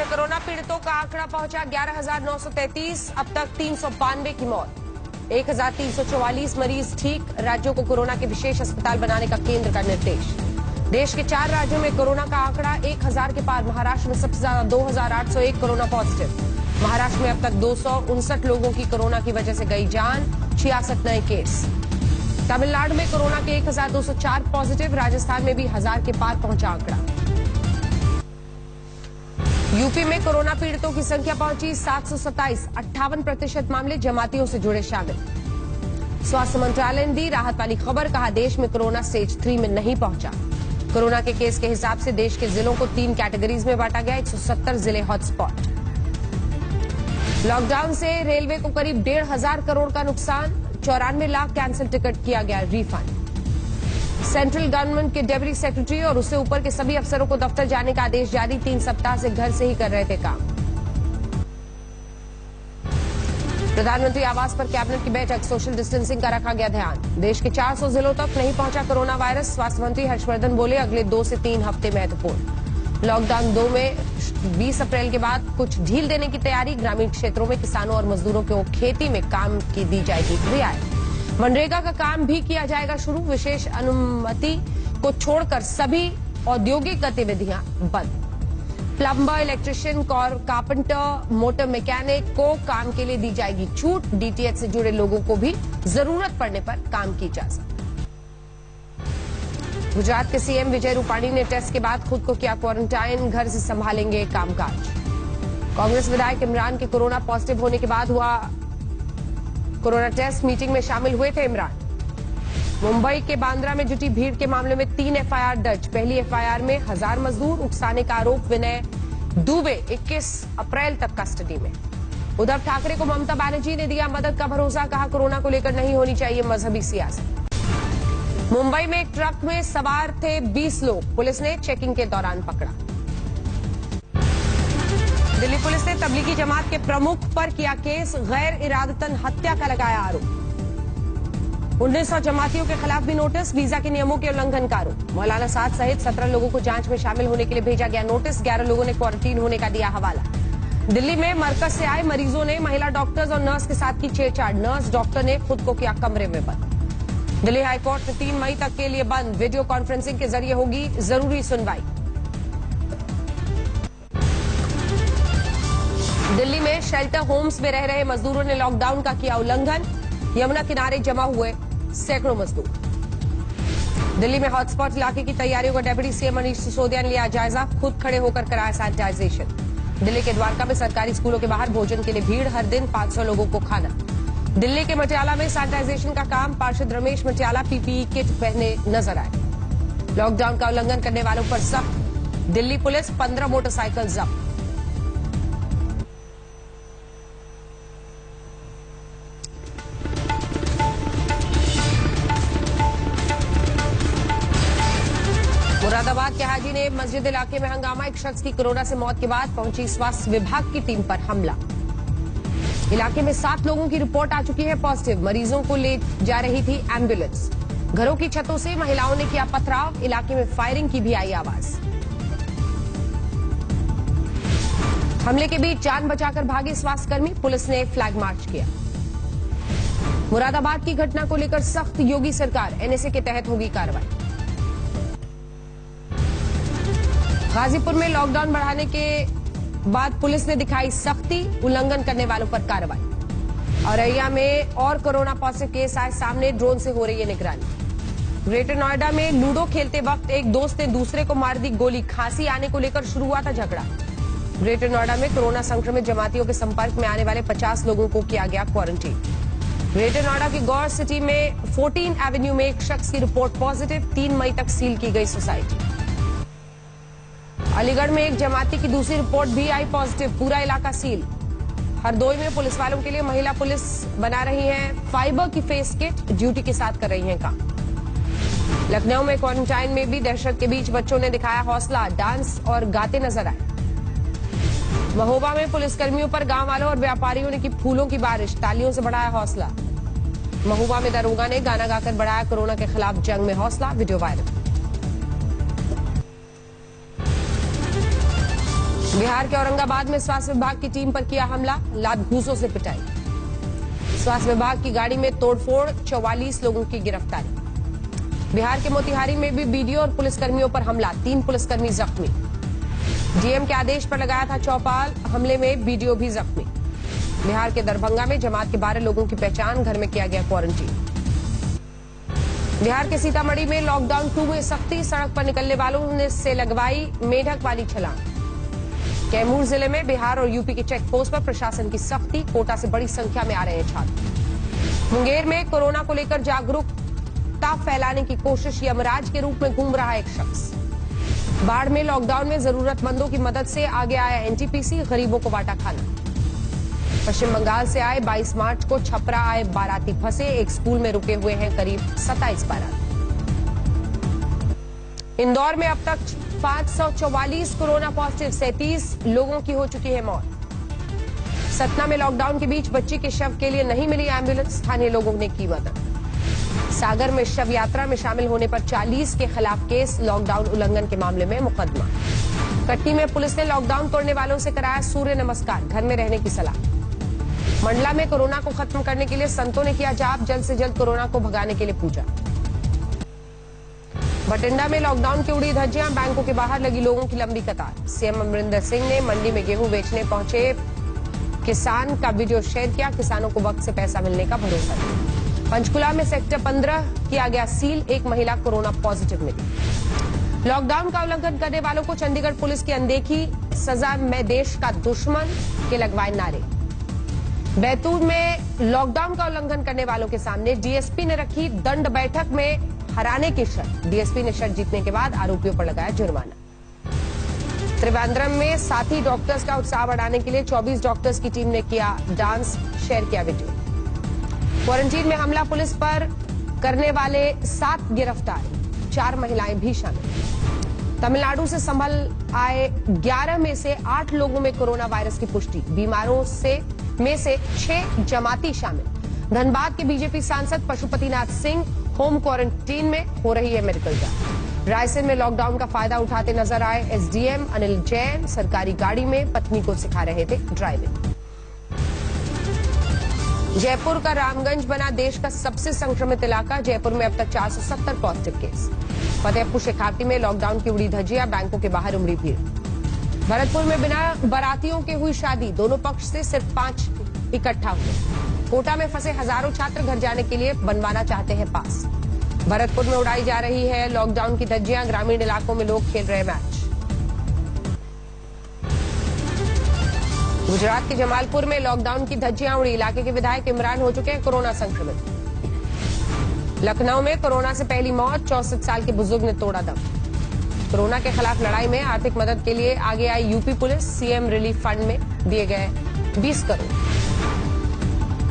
में कोरोना पीड़ितों का आंकड़ा पहुंचा 11,933। अब तक 392 की मौत, 1,344 मरीज ठीक। राज्यों को कोरोना के विशेष अस्पताल बनाने का केंद्र का निर्देश। देश के 4 राज्यों में कोरोना का आंकड़ा 1,000 के पार। महाराष्ट्र में सबसे ज्यादा 2,801 कोरोना पॉजिटिव। महाराष्ट्र में अब तक 259 लोगों की कोरोना की वजह से गई जान, 66 नए केस। तमिलनाडु में कोरोना के 1,204 पॉजिटिव। राजस्थान में भी 1,000 के पार पहुंचा आंकड़ा। यूपी में कोरोना पीड़ितों की संख्या पहुंची 727। 58% मामले जमातियों से जुड़े शामिल। स्वास्थ्य मंत्रालय ने दी राहत वाली खबर, कहा देश में कोरोना स्टेज 3 में नहीं पहुंचा। कोरोना के केस के हिसाब से देश के जिलों को 3 कैटेगरीज में बांटा गया। 170 जिले हॉटस्पॉट। लॉकडाउन से रेलवे को करीब 1,500 करोड़ का नुकसान। 94 लाख कैंसिल टिकट किया गया रिफंड। सेंट्रल गवर्नमेंट के डेप्यूटी सेक्रेटरी और उससे ऊपर के सभी अफसरों को दफ्तर जाने का आदेश जारी। 3 सप्ताह से घर से ही कर रहे थे काम। प्रधानमंत्री आवास पर कैबिनेट की बैठक, सोशल डिस्टेंसिंग का रखा गया ध्यान। देश के 400 जिलों तक नहीं पहुंचा कोरोना वायरस। स्वास्थ्य मंत्री हर्षवर्धन बोले अगले 2 से 3 हफ्ते महत्वपूर्ण। लॉकडाउन 2 में 20 अप्रैल के बाद कुछ ढील देने की तैयारी। ग्रामीण क्षेत्रों में किसानों और मजदूरों को खेती में काम की दी जाएगी रियायत। मनरेगा का काम भी किया जाएगा शुरू। विशेष अनुमति को छोड़कर सभी औद्योगिक गतिविधियां बंद। Plumber, electrician, carpenter, motor mechanic को काम के लिए दी जाएगी छूट। डीटीएच से जुड़े लोगों को भी जरूरत पड़ने पर काम की इजाजत। गुजरात के सीएम विजय रूपाणी ने टेस्ट के बाद खुद को किया क्वारंटाइन। घर से संभालेंगे कामकाज। कांग्रेस विधायक इमरान के कोरोना पॉजिटिव होने के बाद हुआ कोरोना टेस्ट। मीटिंग में शामिल हुए थे इमरान। मुंबई के बांद्रा में जुटी भीड़ के मामले में 3 एफआईआर दर्ज। पहली एफआईआर में 1000 मजदूर उकसाने का आरोप। विनय दुबे 21 अप्रैल तक कस्टडी में। उद्धव ठाकरे को ममता बनर्जी ने दिया मदद का भरोसा, कहा कोरोना को लेकर नहीं होनी चाहिए मजहबी सियासत। मुंबई में एक ट्रक में सवार थे 20 लोग, पुलिस ने चेकिंग के दौरान पकड़ा। दिल्ली पुलिस ने तबलीगी जमात के प्रमुख पर किया केस, गैर इरादतन हत्या का लगाया आरोप। 1900 जमातियों के खिलाफ भी नोटिस, वीजा के नियमों के उल्लंघन का आरोप। मौलाना साद सहित 17 लोगों को जांच में शामिल होने के लिए भेजा गया नोटिस। 11 लोगों ने क्वारंटीन होने का दिया हवाला। दिल्ली में मरकज से आए मरीजों ने महिला डॉक्टर्स और नर्स के साथ की छेड़छाड़। नर्स डॉक्टर ने खुद को किया कमरे में बंद। दिल्ली हाईकोर्ट में 3 मई तक के लिए बंद। वीडियो कॉन्फ्रेंसिंग के जरिए होगी जरूरी सुनवाई। दिल्ली में शेल्टर होम्स में रह रहे मजदूरों ने लॉकडाउन का किया उल्लंघन। यमुना किनारे जमा हुए सैकड़ों मजदूर। दिल्ली में हॉटस्पॉट इलाके की तैयारियों का डेप्यूटी सीएम मनीष सिसोदिया ने लिया जायजा। खुद खड़े होकर कराया सैनिटाइजेशन। दिल्ली के द्वारका में सरकारी स्कूलों के बाहर भोजन के लिए भीड़। हर दिन 500 लोगों को खाना। दिल्ली के मटियाला में सैनिटाइजेशन का काम। पार्षद रमेश मटियाला पीपीई किट पहने नजर आए। लॉकडाउन का उल्लंघन करने वालों पर सख्त। दिल्ली पुलिस 15 मोटरसाइकिल जब्त। मुरादाबाद के हाजी ने मस्जिद इलाके में हंगामा। एक शख्स की कोरोना से मौत के बाद पहुंची स्वास्थ्य विभाग की टीम पर हमला। इलाके में 7 लोगों की रिपोर्ट आ चुकी है पॉजिटिव। मरीजों को ले जा रही थी एम्बुलेंस। घरों की छतों से महिलाओं ने किया पथराव। इलाके में फायरिंग की भी आई आवाज। हमले के बीच जान बचाकर भागे स्वास्थ्यकर्मी। पुलिस ने फ्लैग मार्च किया। मुरादाबाद की घटना को लेकर सख्त योगी सरकार। एनएसए के तहत होगी कार्रवाई। गाजीपुर में लॉकडाउन बढ़ाने के बाद पुलिस ने दिखाई सख्ती। उल्लंघन करने वालों पर कार्रवाई। औरैया में और कोरोना पॉजिटिव केस आए सामने। ड्रोन से हो रही है निगरानी। ग्रेटर नोएडा में लूडो खेलते वक्त एक दोस्त ने दूसरे को मार दी गोली। खांसी आने को लेकर शुरू हुआ था झगड़ा। ग्रेटर नोएडा में कोरोना संक्रमित जमातियों के संपर्क में आने वाले 50 लोगों को किया गया क्वारंटीन। ग्रेटर नोएडा की गौर सिटी में 14 एवेन्यू में एक शख्स की रिपोर्ट पॉजिटिव। 3 मई तक सील की गई सोसाइटी। अलीगढ़ में एक जमाती की दूसरी रिपोर्ट भी आई पॉजिटिव। पूरा इलाका सील। हरदोई में पुलिस वालों के लिए महिला पुलिस बना रही हैं फाइबर की फेस किट। ड्यूटी के साथ कर रही हैं काम। लखनऊ में क्वारंटाइन में भी दहशत के बीच बच्चों ने दिखाया हौसला। डांस और गाते नजर आए। महोबा में पुलिसकर्मियों पर गांव वालों और व्यापारियों ने की फूलों की बारिश। तालियों से बढ़ाया हौसला। महोबा में दरोगा ने गाना गाकर बढ़ाया कोरोना के खिलाफ जंग में हौसला। Video viral. बिहार के औरंगाबाद में स्वास्थ्य विभाग की टीम पर किया हमला, लात घूंसों से पिटाई। स्वास्थ्य विभाग की गाड़ी में तोड़फोड़, 44 लोगों की गिरफ्तारी। बिहार के मोतिहारी में भी बीडीओ और पुलिसकर्मियों पर हमला, 3 पुलिसकर्मी जख्मी। डीएम के आदेश पर लगाया था चौपाल, हमले में बीडीओ भी जख्मी। बिहार के दरभंगा में जमात के 12 लोगों की पहचान, घर में किया गया क्वारंटीन। बिहार के सीतामढ़ी में लॉकडाउन 2 में सख्ती, सड़क पर निकलने वालों ने से लगवाई मेढक वाली छलांग। कैमूर जिले में बिहार और यूपी के चेक पोस्ट पर प्रशासन की सख्ती, कोटा से बड़ी संख्या में आ रहे हैं छात्र। मुंगेर में कोरोना को लेकर जागरूकता फैलाने की कोशिश, यमराज के रूप में घूम रहा एक शख्स। बाढ़ में लॉकडाउन में जरूरतमंदों की मदद से आगे आया एनटीपीसी, गरीबों को बांटा खाना। पश्चिम बंगाल से आए 22 मार्च को छपरा आए बाराती फंसे, एक स्कूल में रुके हुए हैं करीब 27 बाराती। इंदौर में अब तक 544 कोरोना पॉजिटिव, 37 लोगों की हो चुकी है मौत। सतना में लॉकडाउन के बीच बच्ची के शव के लिए नहीं मिली एम्बुलेंस, स्थानीय लोगों ने की मदद। सागर में शव यात्रा में शामिल होने पर 40 के खिलाफ केस, लॉकडाउन उल्लंघन के मामले में मुकदमा। कटनी में पुलिस ने लॉकडाउन तोड़ने वालों से कराया सूर्य नमस्कार, घर में रहने की सलाह। मंडला में कोरोना को खत्म करने के लिए संतों ने किया जाप, जल्द से जल्द कोरोना को भगाने के लिए पूजा। बठिंडा में लॉकडाउन की उड़ी धज्जियां, बैंकों के बाहर लगी लोगों की लंबी कतार। सीएम अमरिंदर सिंह ने मंडी में गेहूं बेचने पहुंचे किसान का वीडियो शेयर किया, किसानों को वक्त से पैसा मिलने का भरोसा दिया। पंचकुला में सेक्टर 15 किया गया सील, एक महिला कोरोना पॉजिटिव मिली। लॉकडाउन का उल्लंघन करने वालों को चंडीगढ़ पुलिस की अनदेखी, सजा मैं देश का दुश्मन के लगवाए नारे। बैतूल में लॉकडाउन का उल्लंघन करने वालों के सामने डीएसपी ने रखी दंड बैठक में हराने की शर्त। डीएसपी ने शर्त जीतने के बाद आरोपियों पर लगाया जुर्माना। त्रिवेंद्रम में साथी डॉक्टर्स का उत्साह बढ़ाने के लिए 24 डॉक्टर्स की टीम ने किया डांस, शेयर किया वीडियो। क्वारंटीन में हमला पुलिस पर करने वाले 7 गिरफ्तार, 4 महिलाएं भी शामिल। तमिलनाडु से संभल आए 11 में से 8 लोगों में कोरोना वायरस की पुष्टि, बीमारों में से 6 जमाती शामिल। धनबाद के बीजेपी सांसद पशुपतिनाथ सिंह होम क्वारंटीन में, हो रही है मेडिकल जांच। रायसेन में लॉकडाउन का फायदा उठाते नजर आए एसडीएम अनिल जैन, सरकारी गाड़ी में पत्नी को सिखा रहे थे ड्राइविंग। जयपुर का रामगंज बना देश का सबसे संक्रमित इलाका, जयपुर में अब तक 470 पॉजिटिव केस। फतेहपुर शेखावटी में लॉकडाउन की उड़ी धज्जियां, बैंकों के बाहर उमड़ी भीड़। भरतपुर में बिना बारातियों के हुई शादी, दोनों पक्ष से सिर्फ 5 इकट्ठा हुए। कोटा में फंसे हजारों छात्र घर जाने के लिए बनवाना चाहते हैं पास। भरतपुर में उड़ाई जा रही है लॉकडाउन की धज्जियां, ग्रामीण इलाकों में लोग खेल रहे मैच। गुजरात के जमालपुर में लॉकडाउन की धज्जियां उड़ी, इलाके के विधायक इमरान हो चुके हैं कोरोना संक्रमित। लखनऊ में कोरोना से पहली मौत, 64 साल के बुजुर्ग ने तोड़ा दम। कोरोना के खिलाफ लड़ाई में आर्थिक मदद के लिए आगे आई UP police, CM relief fund में दिए गए 20 करोड़।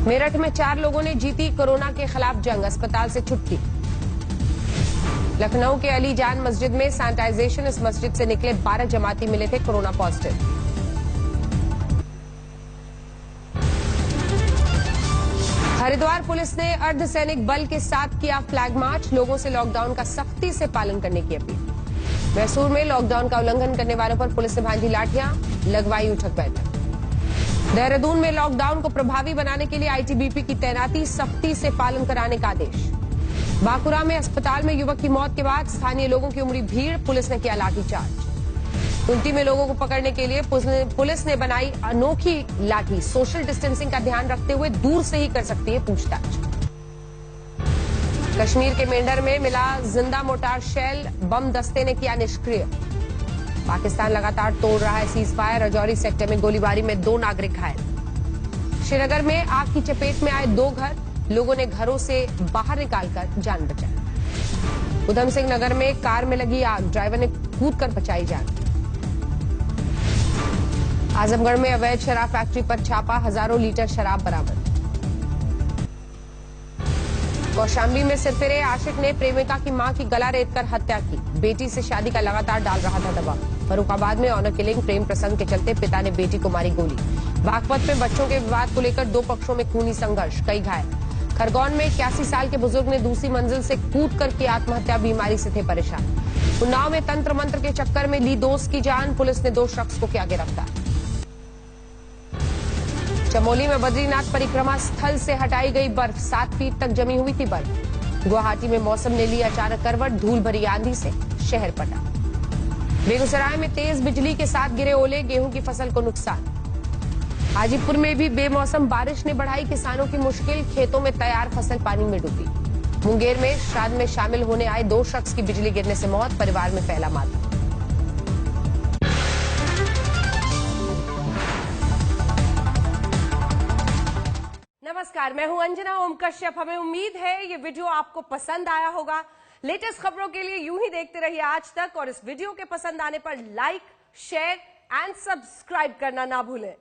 मेरठ में 4 लोगों ने जीती कोरोना के खिलाफ जंग, अस्पताल से छुट्टी। लखनऊ के अली जान मस्जिद में सैनिटाइजेशन, इस मस्जिद से निकले 12 जमाती मिले थे कोरोना पॉजिटिव। हरिद्वार पुलिस ने अर्धसैनिक बल के साथ किया फ्लैग मार्च, लोगों से लॉकडाउन का सख्ती से पालन करने की अपील। मैसूर में लॉकडाउन का उल्लंघन करने वालों पर पुलिस ने बांधी लाठियां, लगवाई उठक बैठक। देहरादून में लॉकडाउन को प्रभावी बनाने के लिए आईटीबीपी की तैनाती, सख्ती से पालन कराने का आदेश। बांकुरा में अस्पताल में युवक की मौत के बाद स्थानीय लोगों की उमड़ी भीड़, पुलिस ने किया लाठीचार्ज। कुंती में लोगों को पकड़ने के लिए पुलिस ने बनाई अनोखी लाठी, सोशल डिस्टेंसिंग का ध्यान रखते हुए दूर से ही कर सकती है पूछताछ। कश्मीर के मेंढर में मिला जिंदा मोर्टार शेल, बम दस्ते ने किया निष्क्रिय। पाकिस्तान लगातार तोड़ रहा है सीज फायर, राजौरी सेक्टर में गोलीबारी में 2 नागरिक घायल। श्रीनगर में आग की चपेट में आए 2 घर, लोगों ने घरों से बाहर निकालकर जान बचाई। उधम सिंह नगर में कार में लगी आग, ड्राइवर ने कूदकर बचाई जान। आजमगढ़ में अवैध शराब फैक्ट्री पर छापा, हजारों लीटर शराब बरामद। कौशाम्बी में सिरफिरे आशिक ने प्रेमिका की मां की गला रेतकर हत्या की, बेटी से शादी का लगातार डाल रहा था दबाव। फर्रुखाबाद में ऑनर किलिंग, प्रेम प्रसंग के चलते पिता ने बेटी को मारी गोली। बागपत में बच्चों के विवाद को लेकर 2 पक्षों में खूनी संघर्ष, कई घायल। खरगोन में 81 साल के बुजुर्ग ने दूसरी मंजिल से कूदकर की आत्महत्या, बीमारी से थे परेशान। उन्नाव में तंत्र मंत्र के चक्कर में ली दोस्त की जान, पुलिस ने 2 शख्स को किया गिरफ्तार। चमोली में बद्रीनाथ परिक्रमा स्थल से हटाई गई बर्फ, 7 फीट तक जमी हुई थी बर्फ। गुवाहाटी में मौसम ने ली अचानक करवट, धूल भरी आंधी से शहर पटा। बेगूसराय में तेज बिजली के साथ गिरे ओले, गेहूं की फसल को नुकसान। हाजीपुर में भी बेमौसम बारिश ने बढ़ाई किसानों की मुश्किल, खेतों में तैयार फसल पानी में डूबी। मुंगेर में श्राद्ध में शामिल होने आए 2 शख्स की बिजली गिरने से मौत, परिवार में फैला मातम। नमस्कार, मैं हूं अंजना ओम कश्यप। हमें उम्मीद है ये वीडियो आपको पसंद आया होगा। लेटेस्ट खबरों के लिए यूं ही देखते रहिए आज तक, और इस वीडियो के पसंद आने पर लाइक, शेयर एंड सब्सक्राइब करना ना भूलें।